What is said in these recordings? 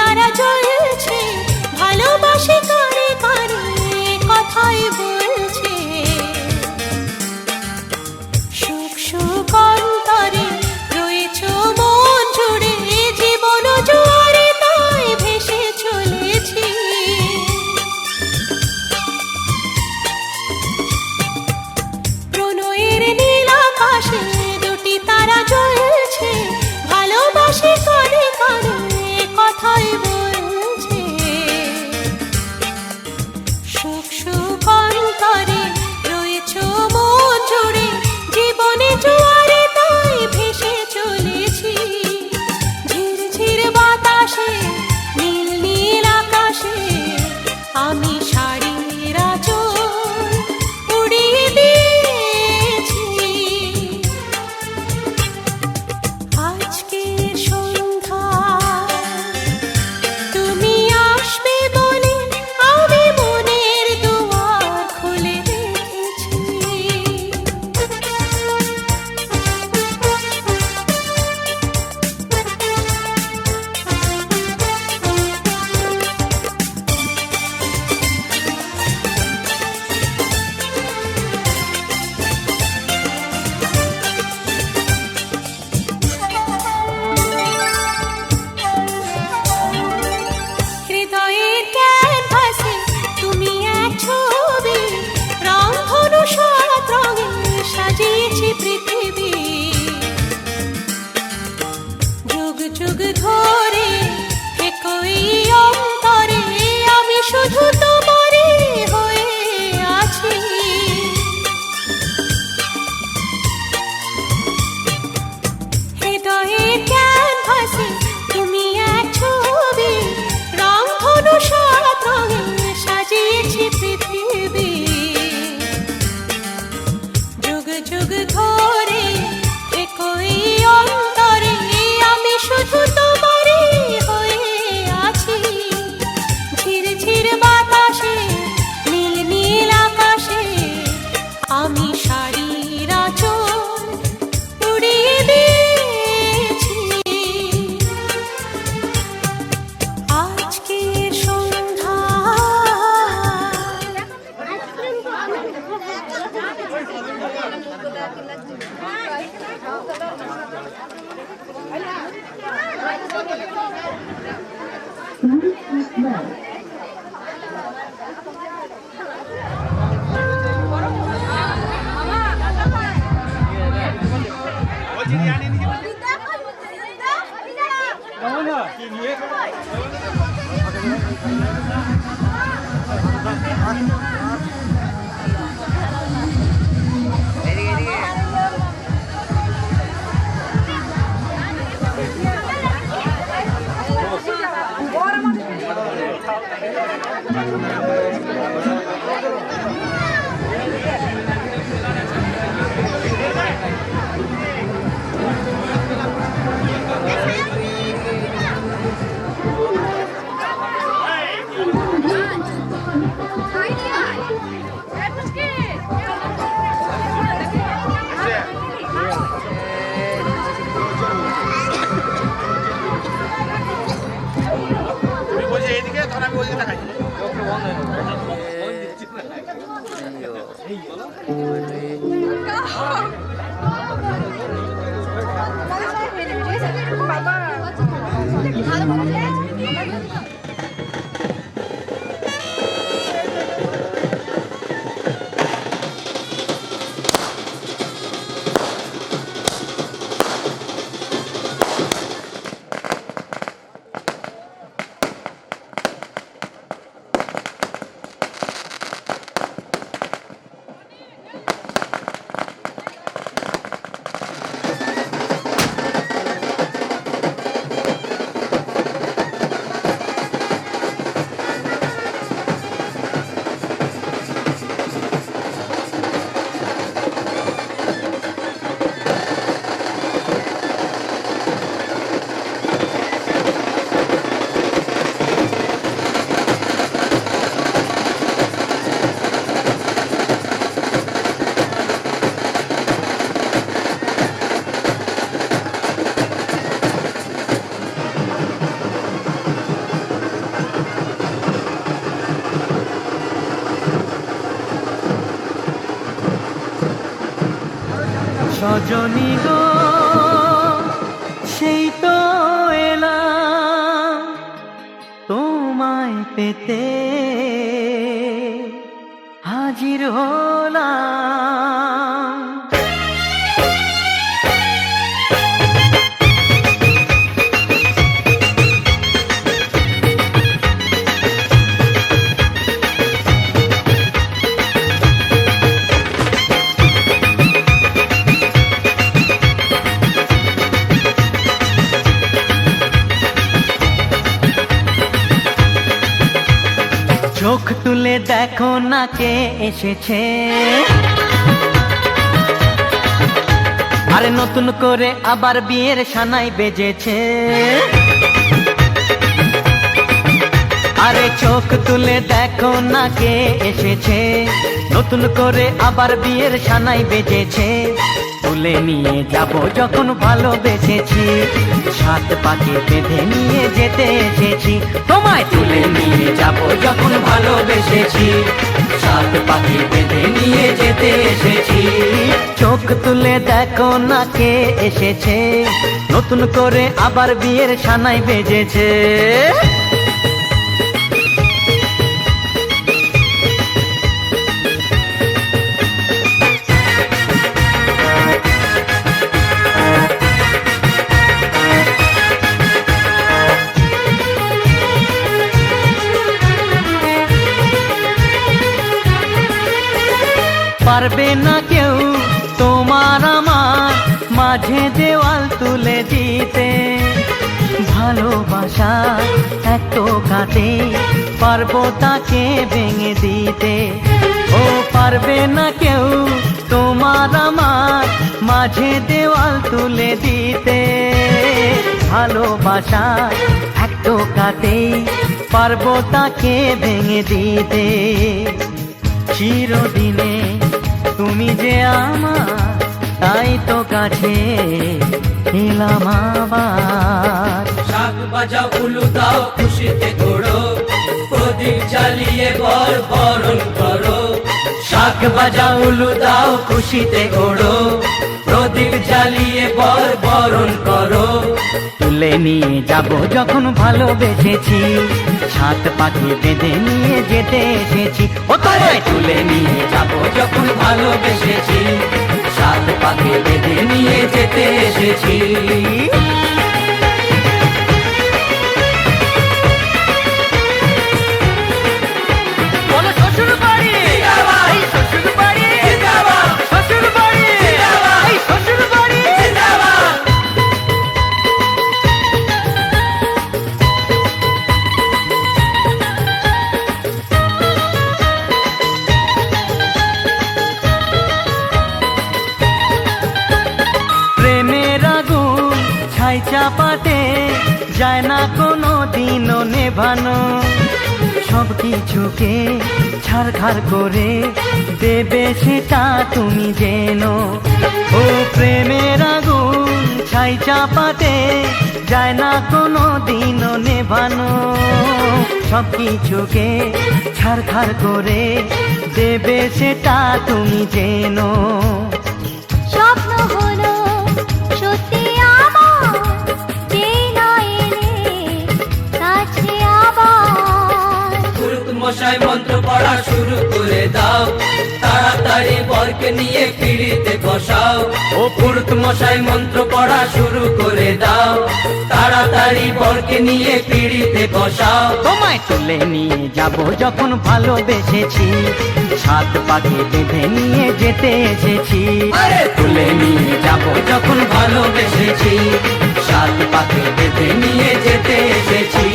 তারা জ্বলছে, ভালোবাসে কারে কারে কথাই বলছে। সুখ সুখ অন্তরে রয়েছ মন জুড়ে, জীবন জোয়ারে তাই ভেসে চলেছি। প্রণয়ের নীল আকাশে দুটি তারা জ্বলছে, ভালোবাসে কারে কারে কথাই বলছে। সুখ সুখ অন্তরে রয়েছ মন জুড়ে, জীবনে জোয়ারে তাই ভেসে চলেছি। ঝিরঝির বাতাসে নীল নীল আকাশে আমি শাড়ির আঁচল উড়িয়ে দিয়েছি। আজকের সন্ধ্যা তুমি আসবে বলে আমি মনের দুয়ার খুলে রেখেছি। হৃদয়ের ক্যানভাসে তুমি এক ছবি, রংধনু সাত রঙে সাজিয়েছি পৃথিবী। যুগ যুগ ধরে একই অন্তরে আমি শুধু তোমারই হয়ে আছি। হৃদয়ের ক্যানভাসে তুমি এক ছবি, রংধনু সাত রঙে সাজিয়েছি পৃথিবী। যুগ যুগ ধরে একই অন্তরে আমি শুধু তোমারই হয়ে আছি। ঝিরঝির বাতাসে নীল নীল আকাশে আমি শাড়ির আঁচল উড়িয়ে দিয়েছি। আজকের সন্ধ্যা রজনী গো সেই তো এলাম তোমায় পেতে হাজির হলাম। চোখ তুলে দেখো না কে এসেছে, আরে নতুন করে আবার বিয়ের সানাই বেজেছে। আরে চোখ তুলে দেখো না কে এসেছে, নতুন করে আবার বিয়ের সানাই বেজেছে। তুলে নিয়ে যাব যখন ভালোবেসেছি, সাত পাকে বেঁধে নিয়ে যেতে এসেছি। তোমায় তুলে নিয়ে যাব যখন ভালোবেসেছি, সাত পাকে বেঁধে নিয়ে যেতে এসেছি। চোখ তুলে দেখো না কে এসেছে, নতুন করে আবার বিয়ের সানাই বেজেছে। পারবে না কেউ তোমার আমার মাঝে দেওয়াল তুলে দিতে, ভালোবাসা এত কাটে পারবো তাকে ভেঙে দিতে। ও পারবে না কেউ তোমার আমার মাঝে দেওয়াল তুলে দিতে, ভালোবাসা এত কাটে পারবো তাকে ভেঙে দিতে। চিরদিনে তুমি যে আমার, তাই তো কাছে এলাম আবার। শাক বাজাও উলু দাও খুশিতে ঘোড়ো, প্রদীপ জ্বালিয়ে বর বরণ করো। শাক বাজাও উলু দাও খুশিতে ওড়ো, প্রদীপ জ্বালিয়ে বর বরণ করো। তুলে নিয়ে যাব যখন ভালোবেসেছি, সাত পাখি বেঁধে নিয়ে যেতে এসেছি। ও তোমায় তুলে নিয়ে যাব যখন ভালোবেসেছি, সাত পাকে বেঁধে নিয়ে যেতে এসেছি। বলো শ্বশুর বাড়ি, এই শ্বশুর বাড়ি, শ্বশুর বাড়ি, এই শ্বশুর বাড়ি। প্রেমের আগুন ছাই চাপাতে যায় না কোনো দিনও নেভানো, সব কিছুকে ছাড়খাড় করে দেবে সেটা তুমি জেনো। ও প্রেমের আগুন ছাই চাপাতে যায় না কোনো দিনও নেভানো, সব কিছুকে ছাড়খাড় করে দেবে সেটা তুমি জেনো। স্বপ্ন হলো সত্যি আমার, যেই না এলে কাছে আবার। পুরুত মশাই মন্ত্র পড়া শুরু করে দাও, তাড়াতাড়ি বরকে নিয়ে পিড়িতে বসাও। ও পুরুত মশাই মন্ত্র পড়া শুরু করে দাও, তাড়াতাড়ি বরকে নিয়ে পিড়িতে বসাও। তোমায় তুলে নিয়ে যাব যখন ভালোবেসেছি, সাত পাখি বেঁধে নিয়ে যেতে এসেছি। আরে তুলে নিয়ে যাব যখন ভালোবেসেছি, সাত পাকে বেঁধে নিয়ে যেতে এসেছি।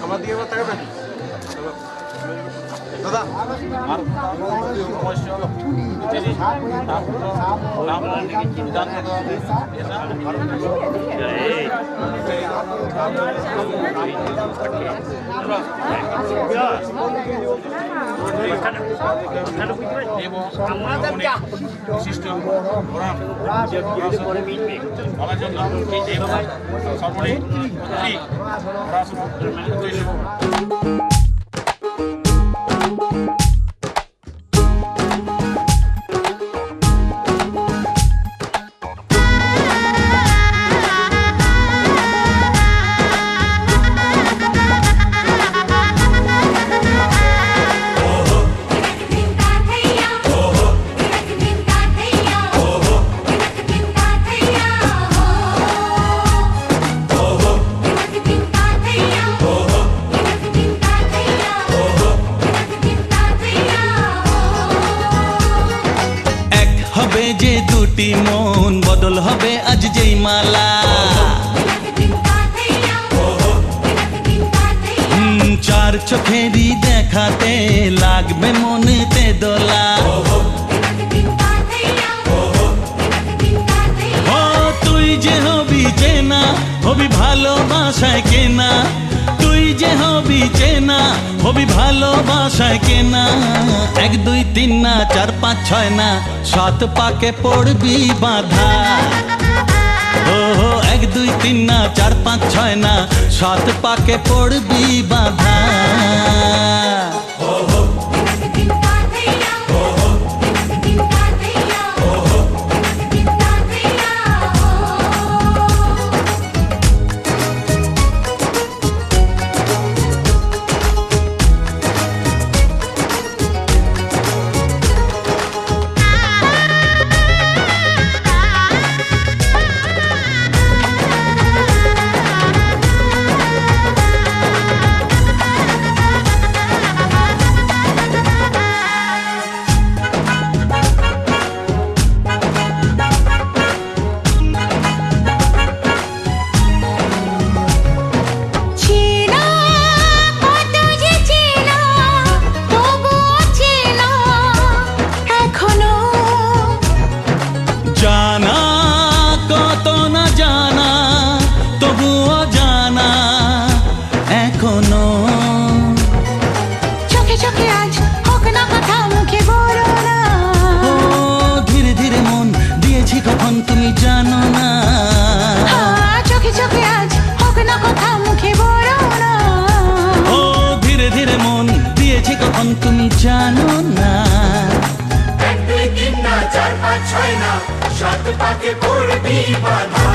আমার দিকে তাকাবেন। বিশিষ্ট বলার জন্য সর্বরে যে দুটি মন বদল হবে আজ যেই মালা চার চোখেরই দেখাতে লাগবে মনেতে দোলা ও তুই যে হবি চেনা হবি ভালোবাসায় কেনা তুই যে হবি চেনা হবি ভালোবাসায় কেনা 1 2 3 না 4 5 6 না 7 পাকে পড়বি বাধা ও 1 2 3 না 4 5 6 না 7 পাকে পড়বি বাধা তুমি জানো না 1 2 3 না 4 5 6 না 7 পাকে পড়বি বাধা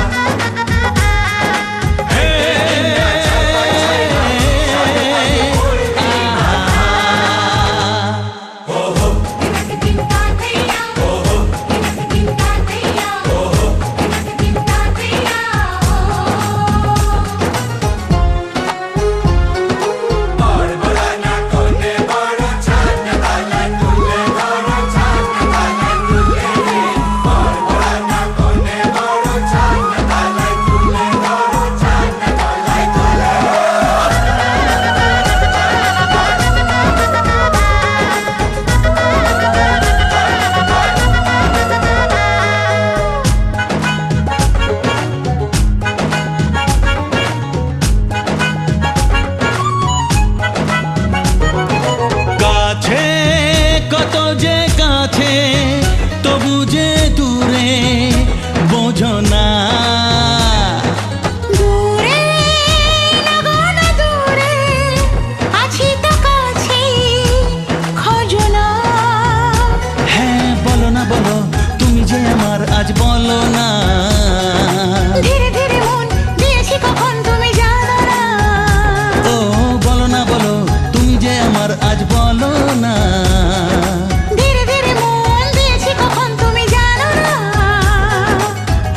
আজ বলো না ধীরে ধীরে মন দিয়েছি কখন তুমি জানো না ও বলো না বলো তুমি যে আমার আজ বলো না ধীরে ধীরে মন দিয়েছি কখন তুমি জানো না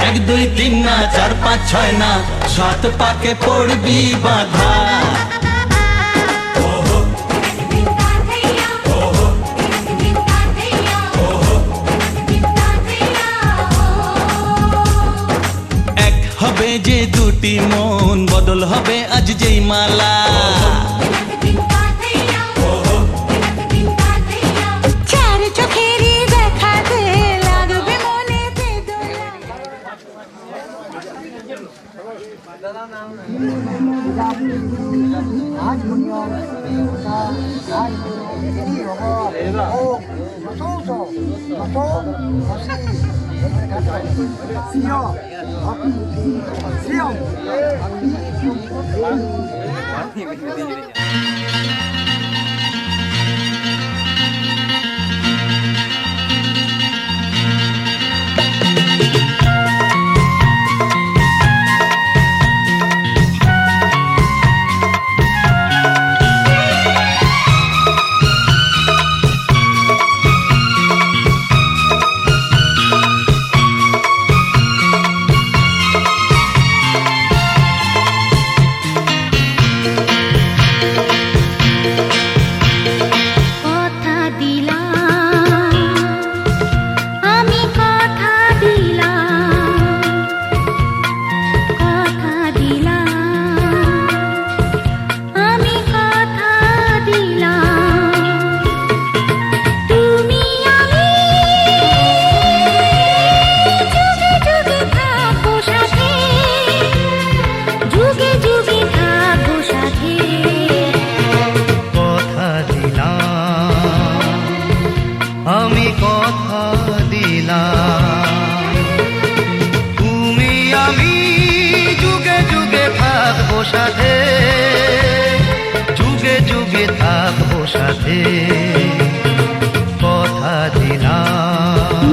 1 2 3 না 4 5 6 না 7 পাকে পড়বি বাধা হবে যে দুটি মন বদল হবে আজ যেই মালা কথা দিলাম আমি কথা দিলাম কথা দিলাম আমি কথা দিলাম তুমি আমি যুগে যুগে থাকবো সাথে যুগে যুগে থাকবো সাথে কথা দিলাম আমি কথা দিলাম তুমি আমি যুগে যুগে থাকবো সাথে যুগে যুগে থাকবো সাথে কথা দিলাম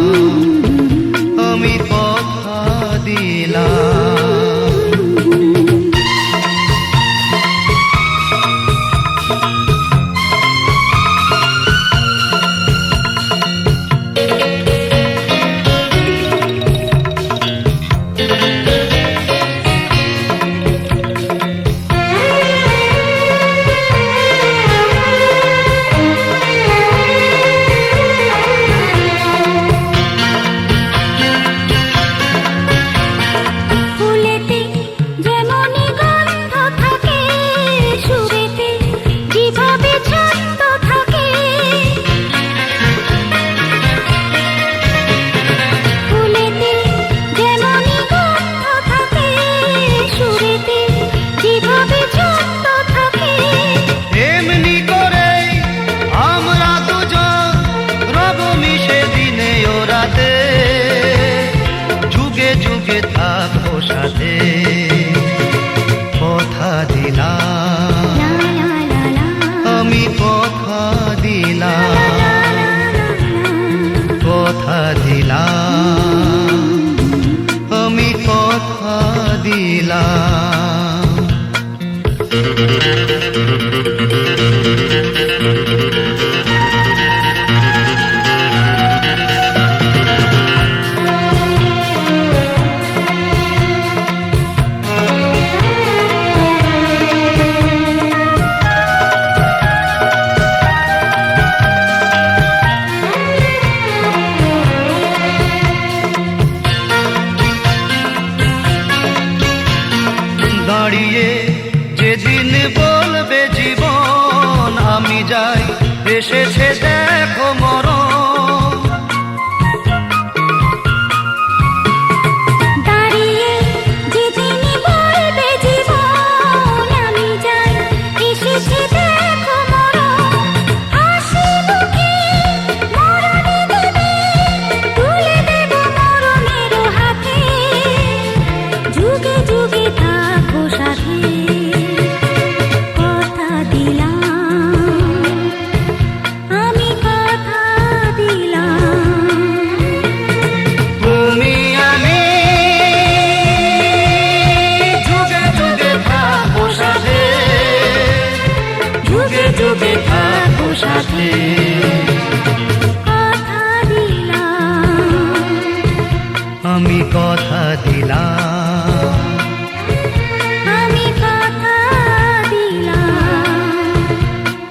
আমি কথা দিলাম ফুলেতে যেমনই গন্ধ থাকে সুরেতে যেভাবে ছন্দ থাকে ফুলেতে যেমনই গন্ধ থাকে সুরেতে যেভাবে ছন্দ থাকে এমনি করে আমরা দুজন রব মিশে দিনে ও রাতে যুগে যুগে থাকবো সাথে কথা দিলাম আমি কথা দিলাম কথা দিলাম আমি কথা দিলাম দাঁড়িয়ে যেদিন বলবে জীবন আমি যাই এসেছে দেখো মরণ দাঁড়িয়ে যেদিনই বলবে জীবন আমি যাই এসেছে দেখো মরণ হাসি মুখে মরণে দেবে তুলে দেব মরণের হাতে যুগে যুগে থাকবো সাথে কথা দিলাম আমি কথা দিলাম তুমি আমি যুগে যুগে থাকবো সাথে যুগে যুগে থাকবো সাথে কথা দিলাম আমি কথা দিলাম আমি কথা দিলাম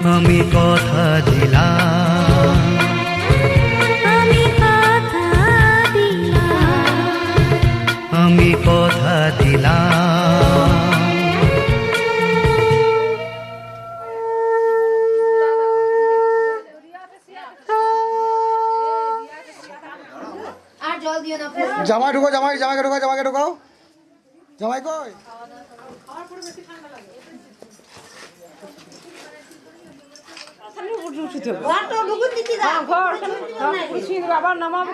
আমি কথা দিলাম আমি কথা দিলাম আমি কথা দিলাম জামাই ঢুকো জামাইকে ঢুকাও জামাই কই আবার নামাবো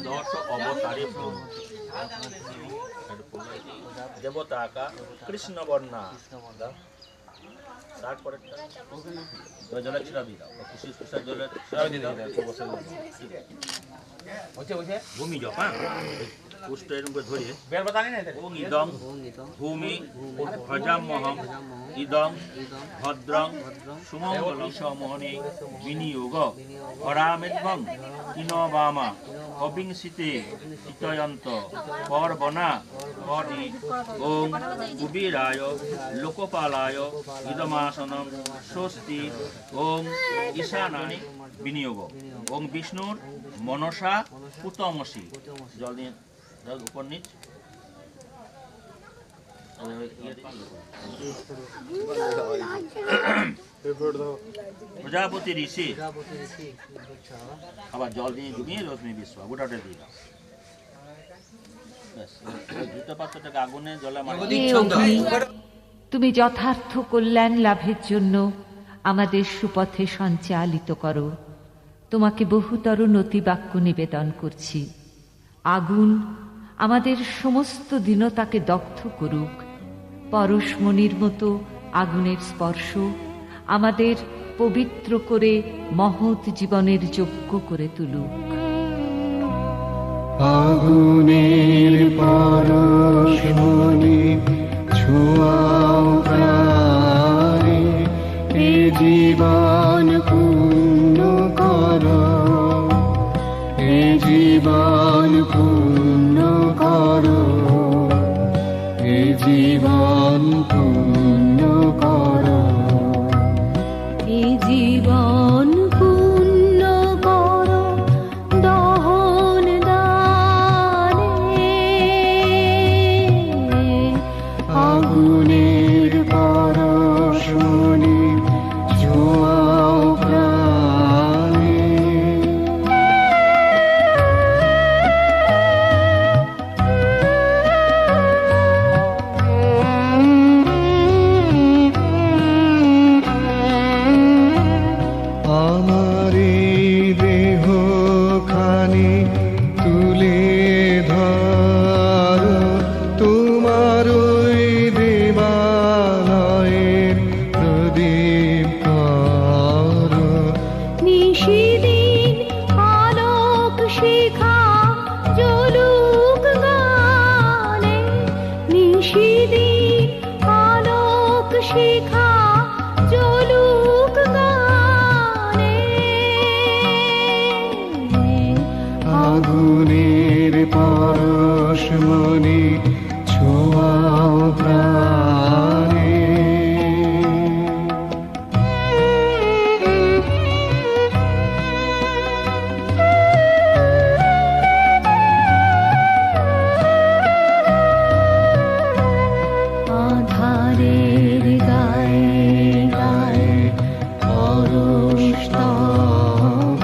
দশ অবতারে দেবতাকা কৃষ্ণ বর্ণা তারপরে জলের ছিটা দিয়ে দাও জলের ছিটা দিয়ে দাও ভূমি জপ পুষ্ট এরকম করে ধরিয়ে ওং ইদং ভূমি ভজামহম ইদং ভদ্রং সুমঙ্গলং সমহনে বিনিয়োগ হরামেধ্বং তিনবামা অবিংশিতে চিতয়ন্ত পর্বণা পরি ওং কুবীরায় লোকপালায় ইদমাসনম স্বস্তি ওং ঈশানানি বিনিয়োগ ওং বিষ্ণুর মনসা পুতমসি জল দিয়ে উপর নিচ প্রজাপতি ঋষি আবার জল দিয়ে ডুবিয়ে রশ্মি বিশ্ব গোটাটা দিয়ে দাও জুতো পাত্রটাকে আগুনে জলে তুমি যথার্থ কল্যাণ লাভের জন্য আমাদের সুপথে সঞ্চালিত করো। তোমাকে বহুতর নতিবাক্য নিবেদন করছি। আগুন আমাদের সমস্ত দীনতাকে দগ্ধ করুক। পরশমণির মতো আগুনের স্পর্শ আমাদের পবিত্র করে মহৎ জীবনের যোগ্য করে তুলুক। আগুনের পরশমণি ছোঁয়াও প্রাণে, এ জীবন পূর্ণ করো, এ জীবন পূর্ণ করো, এ জীবন পূর্ণ করো, এ জীবন পূর্ণ করো দহন দানে। আগুনের পরশমণি ছোঁয়াও প্রাণে। আমার এই দেহ খানি তুলে ধরো, তোমার ওই দেবালয়ের প্রদীপ করো। নিশিদিন আলোক শিখা জ্বলুক গানে, নিশিদিন আলোক শিখা জ্বলুক গানে। আগুনের পরশমণি ছোঁয়াও প্রাণে। আধারের গায়ে গায়ে পরশ তব,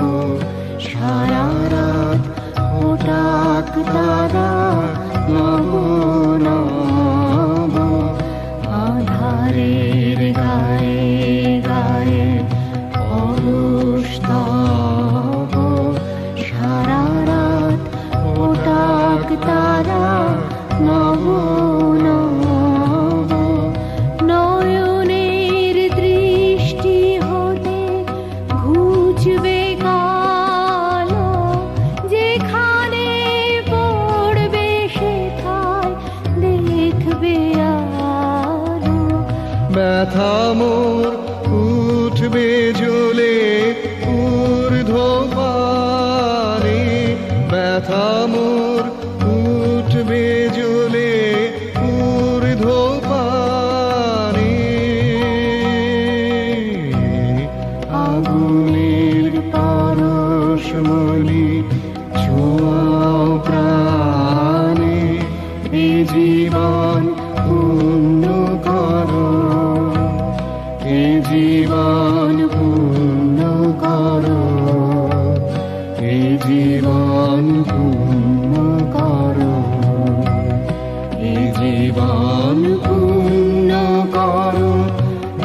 সারা রাত ওটাক তারা নব নব। আধারের গায়ে গায়ে পরশ তব, সারা রাত ওটাক তারা নব নব। নয়নের দৃষ্টি হতে ঘুচবে কালো, যেখানে পড়বে সেথায় দেখবে আলো। ব্যথা মোর উঠবে জ্বলে ঊর্ধ্বপানে, ব্যথা মোর উঠবে জ্বলে ঊর্ধ্বপানে। আগুনের পরশমণি ছোঁয়াও প্রাণে, এ জীবন পূর্ণ করো, এ জীবন পূর্ণ করো, এ জীবন পূর্ণ করো, এ জীবন পূর্ণ করো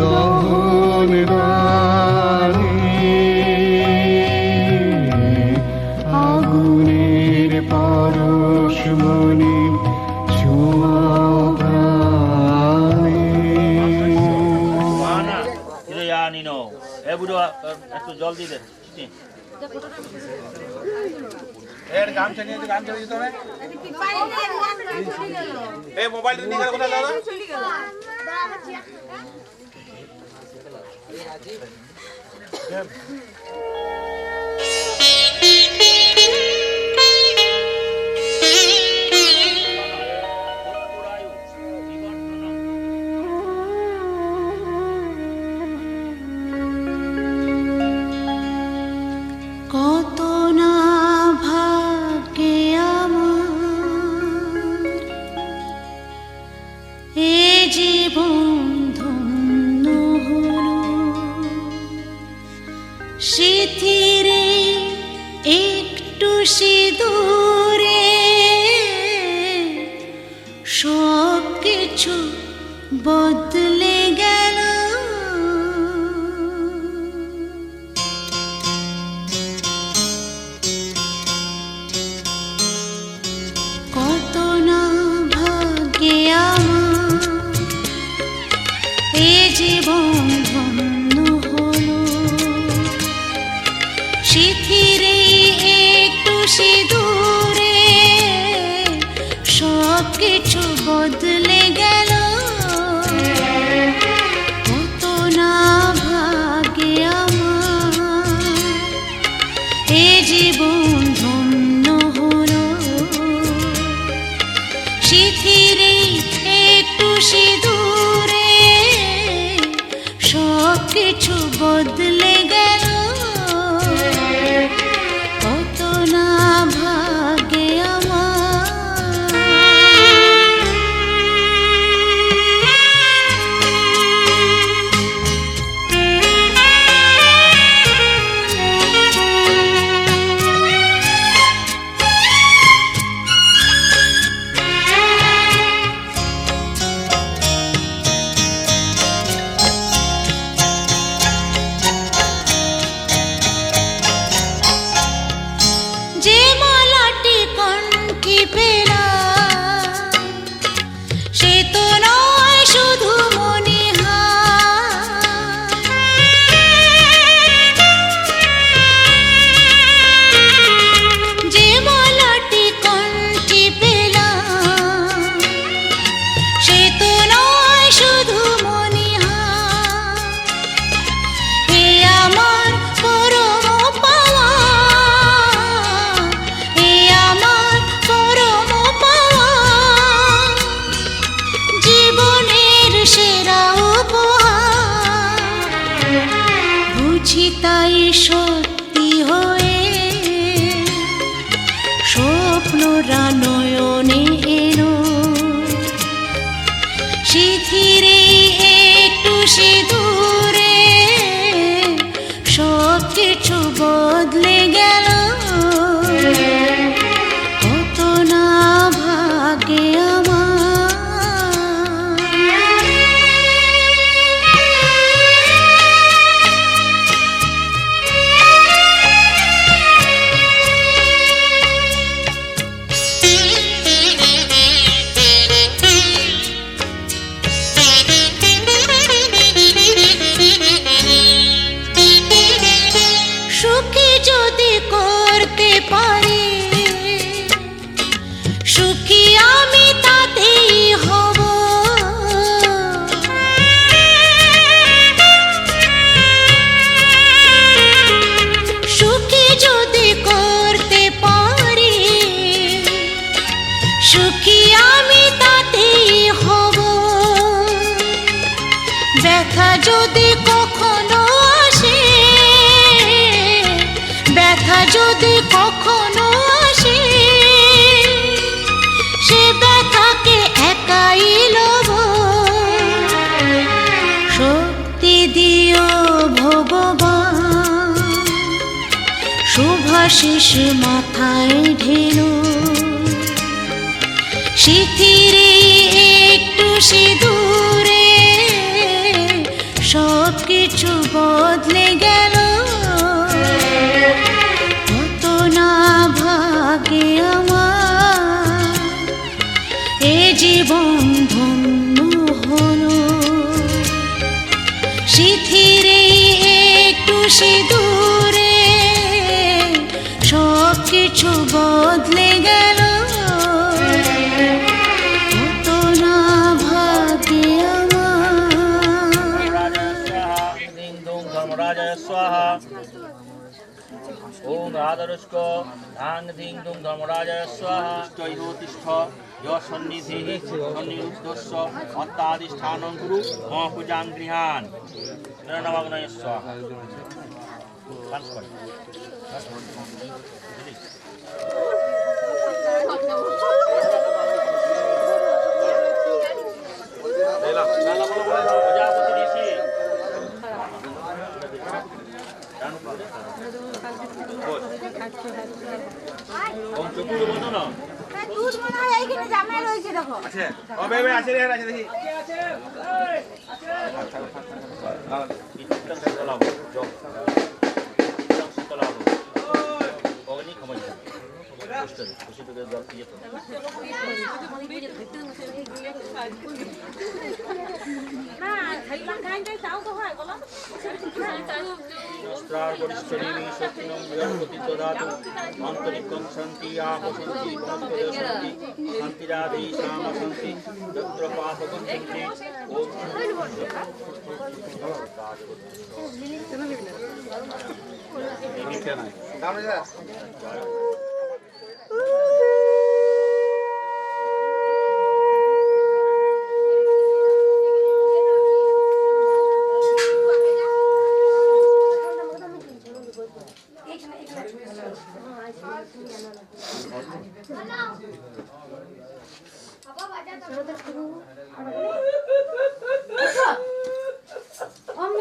দহন দানে। আগুনের পরশমণি ছোঁয়াও প্রাণে। না কিন্তু জানি নো এ বুড়ো একটু জল দিয়ে দে এর গামছা নিয়ে গামছা দিতে হবে এই মোবাইলটা নিয়ে গেল কোথায় দাদা কত না ভাগ্যে আমার এ জীবন ধন্য হলো স্মৃতিরে একটু সিঁদুরে সব কিছু বদলে গেল। কত না ভাগ্যে আমার এ জীবন ধন্য হলো স্মৃতিরে একটু সিঁদুরে সব কিছু বদলে গেল। কত না ভাগ্যে আমার এ জীবন ধন্য হলো স্মৃতিরে একটু সিঁদুরে সব কিছু বদলে গেল। কত না ভাগ্যে যে মালাটি কণ্ঠে পেলাম সে তো নয় শুধু মনিহার। যে মালাটি কণ্ঠে পেলাম সে তো নয় শুধু মনিহার। হে আমার পরম পাওয়া, হে আমার পরম পাওয়া, জীবনের সেরা উপহার। বুঝি তাই সত্যি হয়ে স্বপ্নরা নয়নে এলো স্মৃতিরে একটু সিঁদুরে সব কিছু বদলে গেল। কত না ভাগ্যে সুখী যদি করতে পারি সুখী আমি তাতেই হব। সুখী যদি করতে পারি সুখী আমি তাতেই হব। ব্যথা যদি কখনো আসে, ব্যথা যদি কখনো আসে, সে ব্যথাকে একাই লব। শক্তি দিও ভগবান, শুভাশিস মাথায় ঢেলো স্মৃতিরে একটু সিঁদুরে সব কিছু বদলে গেল। কত না ভাগ্যে আমার জীবন ধন্য হলো শিথিরে একটু সিঁদুরে সব কিছু বদলে গেল কত না ভাগ্যে আমার দিং দুং ধর্মরাজায় স্বাহা ওম রাধারস্ক ধাং দিং দুং ধর্মরাজায় স্বাহা তিষ্ঠ তিষ্ঠ সন্নিধি সন্নিরুদ্ধস্য অত্যাধিষ্ঠানং গুরু মম পূজাং গৃহান নমগ্নয় স্বাহা ডান্স করে প্রজাপতি ঋষি দুধ মনে হয় এইখানে জামাই রয়েছে দেখো आंतरिकं शांति आपसंति शांति शांतिराधि शाम शांति तत्र पापकं शांति ओम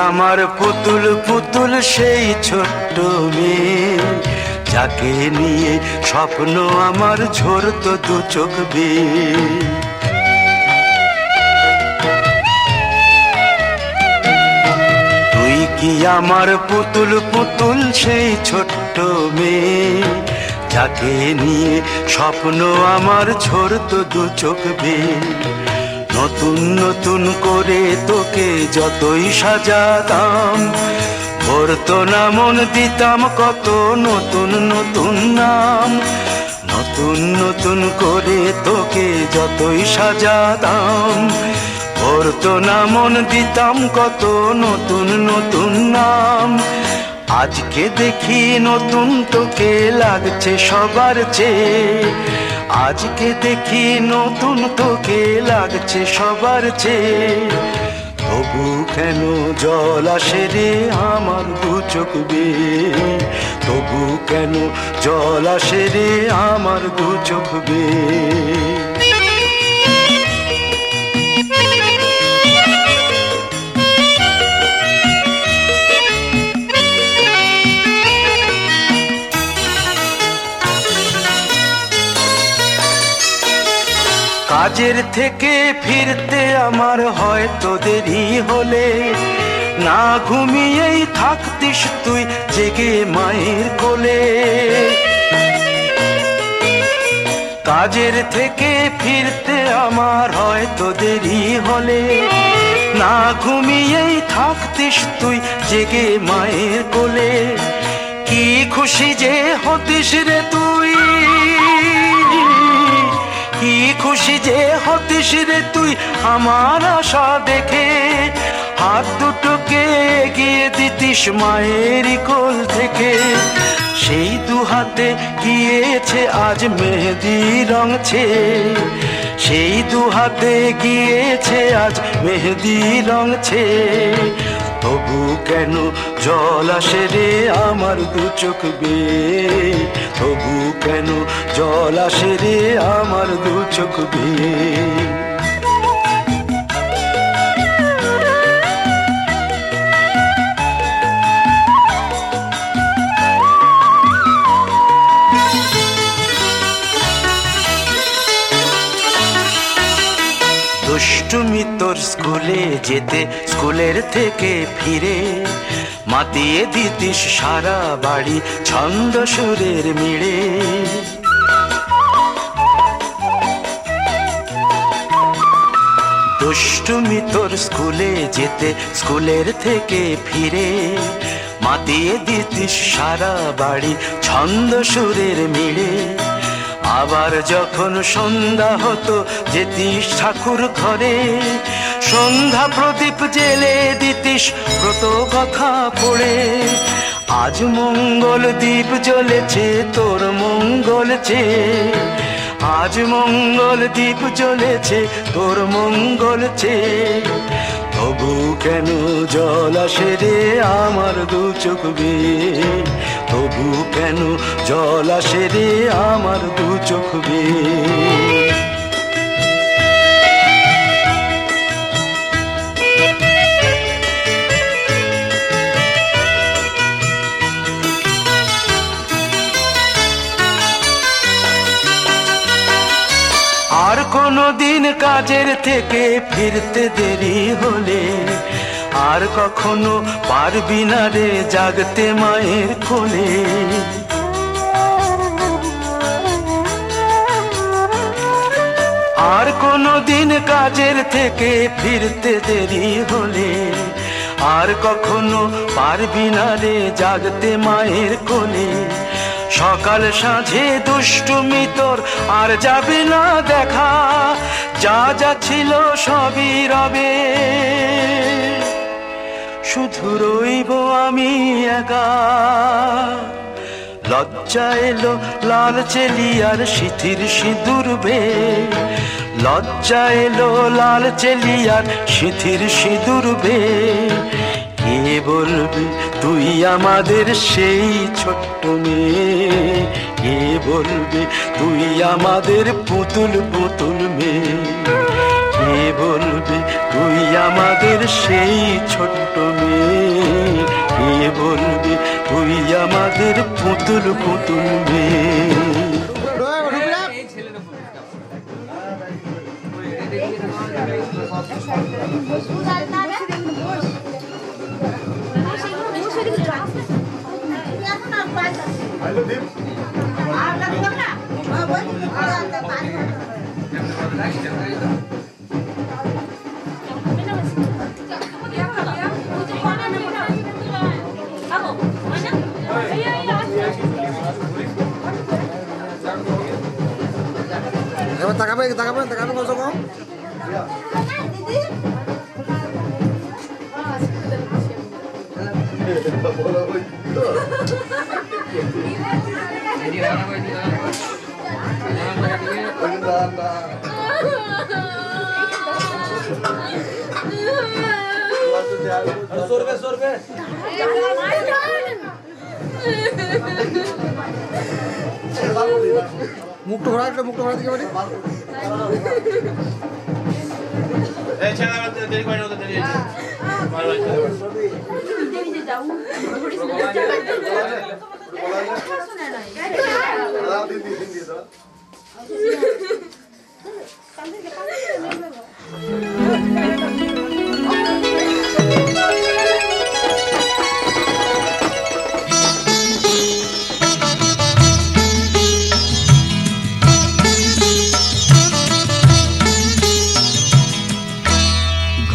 আমার পুতুল পুতুল সেই ছোট্ট মেয়ে যাকে নিয়ে স্বপ্ন আমার ঝরতো দু চোখ বেয়ে তুই কি আমার পুতুল পুতুল সেই ছোট্ট মেয়ে যাকে নিয়ে স্বপ্ন আমার ঝরতো দু চোখ বেয়ে নতুন নতুন করে তোকে যতই সাজাতাম ভরতো না মন দিতাম কত নতুন নতুন নাম নতুন নতুন করে তোকে যতই সাজাতাম ভরতো না মন দিতাম কত নতুন নতুন নাম আজকে দেখি নতুন তোকে লাগছে সবার চেয়ে আজকে দেখি নতুন তোকে লাগছে সবার চেয়ে তবু কেন জল আসে রে আমার দু চোখ বেয়ে তবু কেন জল আসে রে আমার দু চোখ বেয়ে কাজের থেকে ফিরতে আমার হয়তো দেরি হলে না ঘুমিয়েই থাকতিস তুই জেগে মায়ের কোলে কাজের থেকে ফিরতে আমার হয়তো দেরি হলে না ঘুমিয়েই থাকতিস তুই জেগে মায়ের কোলে কি খুশি যে হতিস রে তুই কি খুশি যে হতিস রে তুই আমার আশা দেখে হাত দুটোকে এগিয়ে দিতিস মায়ের কোল থেকে সেই দু হাতে গিয়েছে আজ মেহেদি রং ছেয়ে সেই দু হাতে গিয়েছে আজ মেহেদি রং ছেয়ে তবু কেন জল আসে রে আমার দু চোখ বেয়ে তবু কেন জল আসে রে আমার দু চোখ বেয়ে স্কুলে যেতে, স্কুলের থেকে ফিরে মাতিয়ে দিতিস সারা বাড়ি ছন্দ সুরের মিড়ে। দুষ্টুমি তোর স্কুলে যেতে, স্কুলের থেকে ফিরে মাতিয়ে দিতিস সারা বাড়ি ছন্দ সুরের মিড়ে। আবার যখন সন্ধ্যা হতো যেতিস ঠাকুর ঘরে, সন্ধ্যা প্রদীপ জেলে দিতিস ব্রত কথা পড়ে। আজ মঙ্গল দ্বীপ জ্বলেছে তোর মঙ্গল চেয়ে, আজ মঙ্গল দ্বীপ জ্বলেছে তোর মঙ্গল চেয়ে। তবু কেন জল আসে রে আমার দু চোখ বেয়ে, তবু কেন জল আসে রে আমার দু চোখ বেয়ে। আর কোনো দিন কাজের থেকে ফিরতে দেরি হলে, আর কখনো পারবি না রে জাগতে মায়ের কোলে। আর কোনো দিন কাজের থেকে ফিরতে দেরি হলে, আর কখনো পারবি না রে জাগতে মায়ের কোলে। সকাল সাঁঝে দুষ্টুমি তোর আর যাবে না দেখা, যা যা ছিল সবই রবে, শুধু রইব আমি একা। লজ্জা এলো লাল চেলিয়ার সিথির সিঁদুর বে, লজ্জা এলো লাল চেলিয়ার সিথির সিঁদুর বে। কে বলবে তুই আমাদের সেই ছোট্ট মেয়ে, কে বলবে তুই আমাদের পুতুল পুতুল মেয়ে, কে বলবে তুই আমাদের সেই ছোট্ট মেয়ে, কে বলবে তুই আমাদের পুতুল পুতুল মেয়ে। তাকাবেন তাকাবেন তাকাবেন কত কম সরবে মুখটা ঘোরা একটা মুখটা ঘোরা দিকে বাড়ি এই ছেলে দেরি করে না দেরি আছে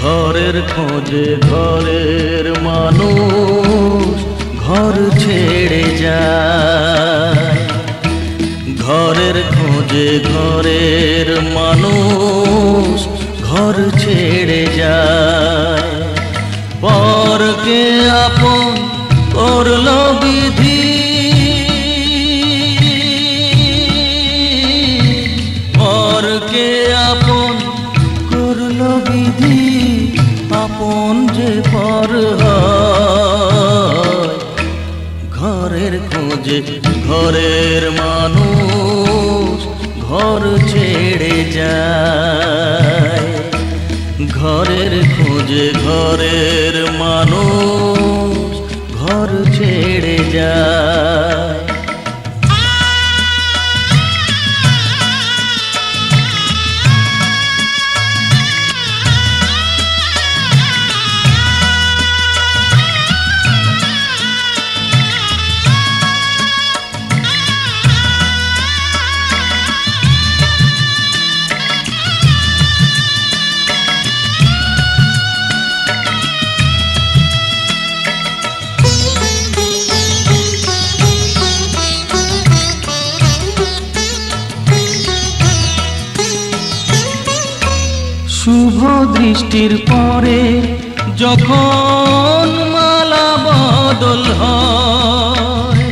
ঘরের খোঁজে ঘরের মানুষ ঘর ছেড়ে যায়, ঘরের খোঁজে ঘরের মানুষ ঘর ছেড়ে যায়। পরকে আপন করলো বিধি, পরকে আপন করলো বিধি, আপন যে পর হয়। ঘরের খোঁজে ঘরের মানুষ ঘর ছেড়ে যায়, ঘরের খোঁজে ঘরের মানুষ ঘর ছেড়ে যায়। দৃষ্টির পরে যখন মালা বদল হয়,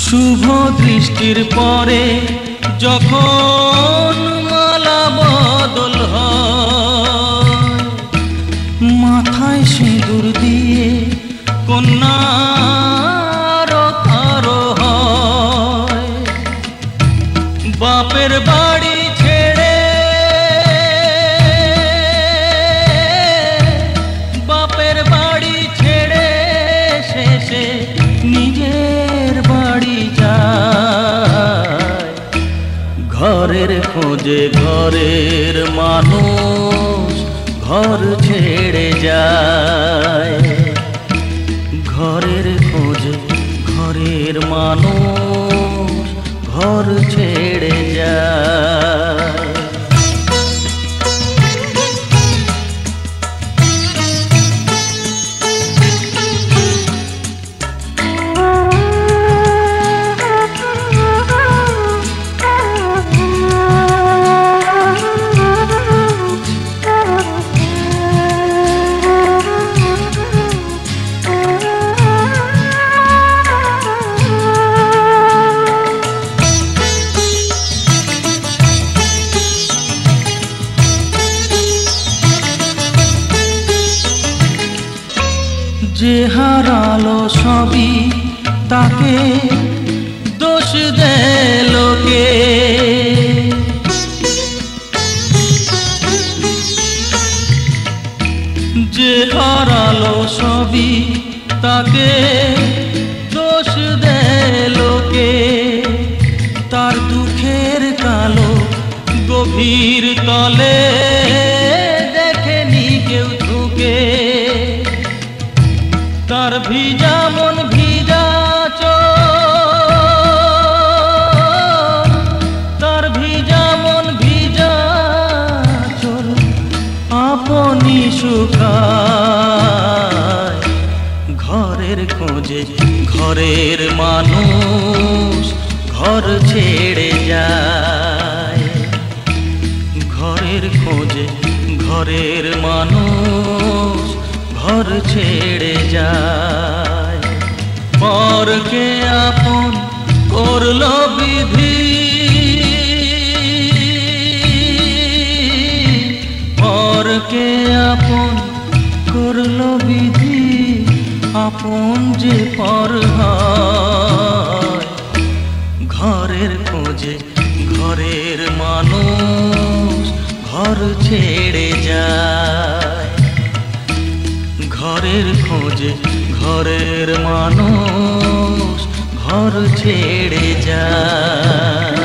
শুভ দৃষ্টির পরে যখন মালা বদল হয়, মাথায় সিঁদুর দিয়ে কন্যার কারো হয়, বাপের বাড়ি ছেড়ে বাপের বাড়ি ছেড়ে শেষে নিজের বাড়ি যায়, ঘরের খোঁজে ঘরের মানুষ ঘর ছেড়ে যায়, ঘরের খোঁজে ঘরের মানুষ ঘর ছেড়ে যায়। যে হারালো সবই তাকে দোষ দেয় লোকে, যে হারালো সবই তাকে দোষ দেয় লোকে, তার দুঃখের কালো গভীর তলে দেখেনি কেউ ঝুঁকে, তার ভিজা মন ভিজা চোখ, তার ভিজা মন ভিজা চোখ আপনি শুকায়, ঘরের খোঁজে ঘরের মানুষ ঘর ছেড়ে যায়, ঘরের খোঁজে ঘরের মানুষ ঘর ছেড়ে যায়, পরকে আপন করলো বিধি, পরকে আপন করলো বিধি, আপন যে পর হয়, ঘরের খোঁজে ঘরের মানুষ ঘর ছেড়ে যায়, ঘরের খোঁজে ঘরের মানুষ ঘর ছেড়ে যায়।